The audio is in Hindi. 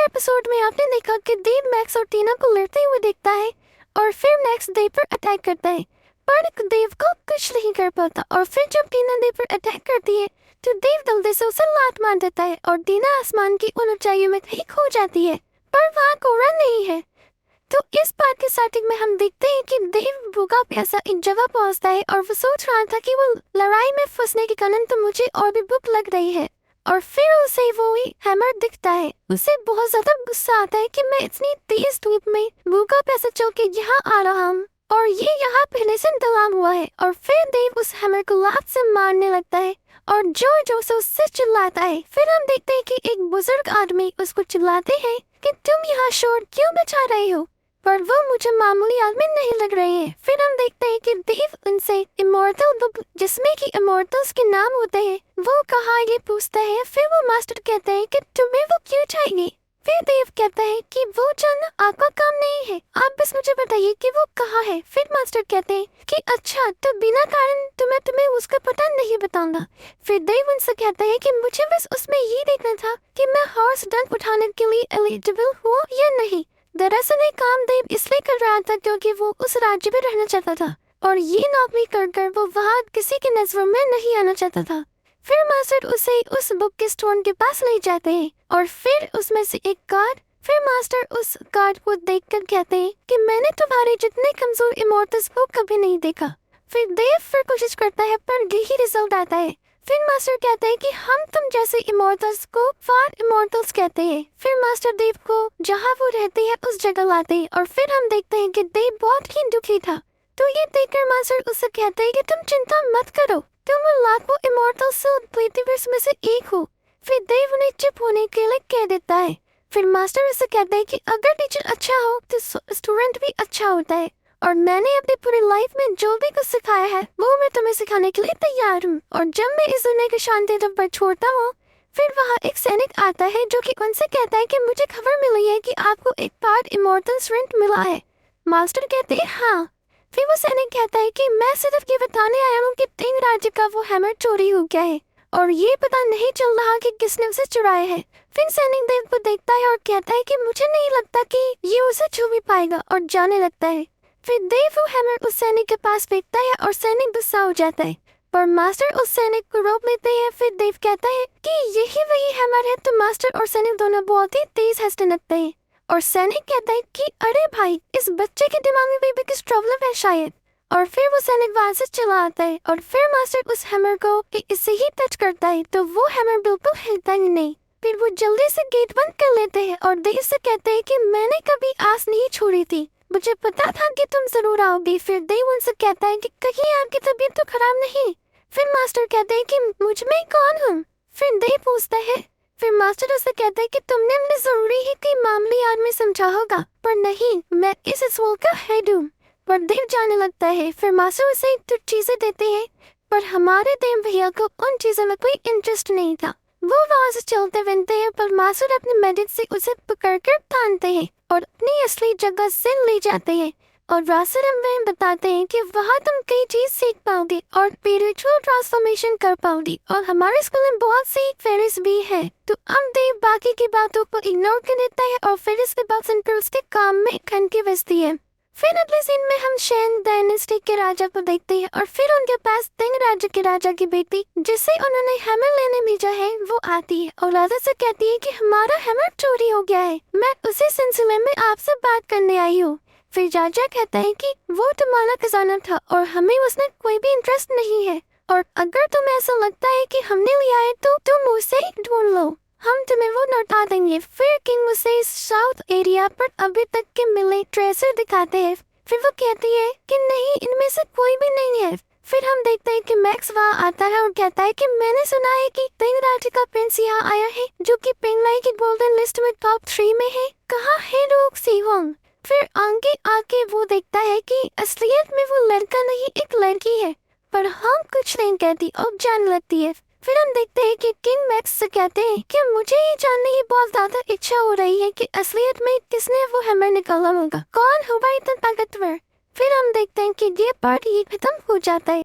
एपिसोड में आपने देखा कि देव मैक्स और टीना को लड़ते हुए देखता है और फिर मैक्स देव पर अटैक करता है, पर देव को कुछ नहीं कर पाता। और फिर जब टीना देव पर अटैक करती है तो देव जल्दी से उसे लात मार देता है और टीना आसमान की उन ऊंचाइयों में कहीं खो जाती है, पर वहाँ कोरा नहीं है। तो इस बात के स्टार्टिंग में हम देखते हैं कि देव भूखा प्यासा एक जगह पहुँचता है और वो सोच रहा था कि वो लड़ाई में फंसने के कारण तो मुझे और भी भूख लग रही है। और फिर उसे वो ही हैमर दिखता है। उसे बहुत ज्यादा गुस्सा आता है कि मैं इतनी तेज धूप में भूखा प्यासा चल के यहाँ आ रहा हूँ और ये यहाँ पहले से डला हुआ है। और फिर देव उस हैमर को लात से मारने लगता है और जोर जोर से उससे चिल्लाता है। फिर हम देखते हैं कि एक बुजुर्ग आदमी उसको चिल्लाते हैं कि तुम यहाँ शोर क्यों मचा रहे हो, पर वो मुझे मामूली आदमी नहीं लग रहे हैं। फिर हम देखते हैं कि देव उनसे इमोर्टल बुक जिसमें कि इमोर्टल्स के नाम होते हैं वो कहाँ ये पूछता है। फिर वो मास्टर कहते हैं कि तुम्हें वो क्यों चाहिए। फिर देव कहता है कि वो जानना आपका काम नहीं है, आप बस मुझे बताइए कि वो कहाँ है। फिर मास्टर कहते हैं कि अच्छा तो बिना कारण तुम्हें उसका पता नहीं बताऊंगा। फिर देव उनसे कहता है कि मुझे बस उसमें ये देखना था कि मैं हॉर्स डंक उठाने के लिए एलिजिबल हूँ या नहीं। दरअसल ये काम देव इसलिए कर रहा था क्योंकि वो उस राज्य में रहना चाहता था और ये नौकरी कर वो वहाँ किसी की नजरों में नहीं आना चाहता था। फिर मास्टर उसे उस बुक के स्टोन के पास ले जाते हैं और फिर उसमें से एक कार्ड। फिर मास्टर उस कार्ड को देखकर कहते हैं कि मैंने तुम्हारे जितने कमजोर इमोर्टल्स को कभी नहीं देखा। फिर देव फिर कोशिश करता है पर यही रिजल्ट आता है। फिर मास्टर कहते हैं कि हम तुम जैसे इमोर्टल्स को फार इमोर्टल्स कहते हैं। फिर मास्टर देव को जहाँ वो रहते हैं उस जगह लाते हैं और फिर हम देखते हैं कि देव बहुत ही दुखी था। तो ये देखकर मास्टर उससे कहते हैं कि तुम चिंता मत करो, तुम लाखों इमोर्टल्स पृथ्वीवर्ष में से एक हो। फिर देव उन्हें चुप होने के लिए कह देता है। फिर मास्टर उससे कहते हैं कि अगर टीचर अच्छा हो तो स्टूडेंट भी अच्छा होता है और मैंने अपनी पूरी लाइफ में जो भी कुछ सिखाया है वो मैं तुम्हें सिखाने के लिए तैयार हूँ। और जब मैं इस दुनिया के शांति तब पर छोड़ता हूँ फिर वहाँ एक सैनिक आता है जो कि उनसे कहता है कि मुझे खबर मिली है कि आपको एक पार्ट इमोर्टल स्ट्रेंथ मिला है। मास्टर कहते हैं हाँ। फिर वो सैनिक कहता है कि मैं सिर्फ ये बताने आया हूँ कि तिंग राज्य का वो हैमर चोरी हो गया है और ये पता नहीं चल रहा कि किसने उसे चुराया है। फिर सैनिक देव को देखता है और कहता है कि मुझे नहीं लगता कि ये उसे छू भी पाएगा और जाने लगता है। फिर देव वो हैमर उस सैनिक के पास फेंकता है और सैनिक गुस्सा हो जाता है, पर मास्टर उस सैनिक को रोक लेते हैं। फिर देव कहता है कि यही वही हैमर है। तो मास्टर और सैनिक दोनों बहुत ही तेज हंसने लगते हैं और सैनिक कहता है कि अरे भाई इस बच्चे के दिमाग में भी कुछ प्रॉब्लम है शायद। और फिर वो सैनिक वहां से चला आता है और फिर मास्टर उस हैमर को इससे ही टच करता है तो वो हैमर बिल्कुल हिलता ही नहीं। फिर वो जल्दी से गेट बंद कर लेते हैं और देव से कहते हैं कि मैंने कभी आस नहीं छोड़ी थी, मुझे पता था कि तुम जरूर आओगी। फिर देव उनसे कहता है कि कहीं आपकी तबीयत तो खराब नहीं। फिर मास्टर कहते हैं कि मुझ में कौन हूँ। फिर देव पूछता है। फिर मास्टर उससे कहता है कि तुमने मुझे जरूरी ही कोई मामूली आदमी समझा होगा, पर नहीं, मैं इस स्कूल का हेड हूँ। पर देव जाने लगता है। फिर मास्टर उसे कुछ चीजें देते हैं पर हमारे देव भैया को उन चीजों में कोई इंटरेस्ट नहीं था। वो वहाँ से चलते बनते हैं पर मास्टर अपने मेडिक से उसे पकड़कर तानते हैं और अपनी असली जगह से ले जाते हैं और रास्ते में बताते हैं कि वहाँ तुम कई चीज सीख पाओगे और स्पिरिचुअल ट्रांसफॉर्मेशन कर पाओगी और हमारे स्कूल में बहुत सी फेरिस भी है। तो अब देव बाकी की बातों को इग्नोर कर देता है और फिर इसके बाद सुनकर उसके काम में घंटी बजती है। फिर अगले सीन में हम शेन डायनेस्टी के राजा को देखते हैं और फिर उनके पास तिंग राज्य के राजा की बेटी जिसे उन्होंने हैमर लेने भेजा है वो आती है और राजा से कहती है कि हमारा हैमर चोरी हो गया है, मैं उसी सिलसिले में आपसे बात करने आई हूँ। फिर राजा कहता है कि वो तुम्हारा खजाना था और हमें उसमें कोई भी इंटरेस्ट नहीं है और अगर तुम्हें ऐसा लगता है कि हमने लिया है तो तुम उसे ढूंढ लो, हम तुम्हें वो लौटा देंगे। फिर किंग उसे साउथ एरिया पर अभी तक के मिले ट्रेसर दिखाते हैं। फिर वो कहती है कि नहीं, इनमें से कोई भी नहीं है। फिर हम देखते हैं कि मैक्स वहाँ आता है और कहता है कि मैंने सुना है कि तिंग राज्य का प्रिंस यहाँ आया है जो कि पिंगलाई की गोल्डन लिस्ट में टॉप 3 में है। कहाँ है रोक सी होंग। फिर आगे आके वो देखता है कि असलियत में वो लड़का नहीं एक लड़की है, पर हम कुछ नहीं कहती और जान लगती है। फिर हम देखते हैं कि किंग मैक्स से कहते हैं कि मुझे ये जानने की बहुत ज्यादा इच्छा हो रही है कि असलियत में किसने वो हैमर निकाला होगा, कौन होगा इतना ताकतवर। फिर हम देखते हैं कि ये पार्ट ही खत्म हो जाता है।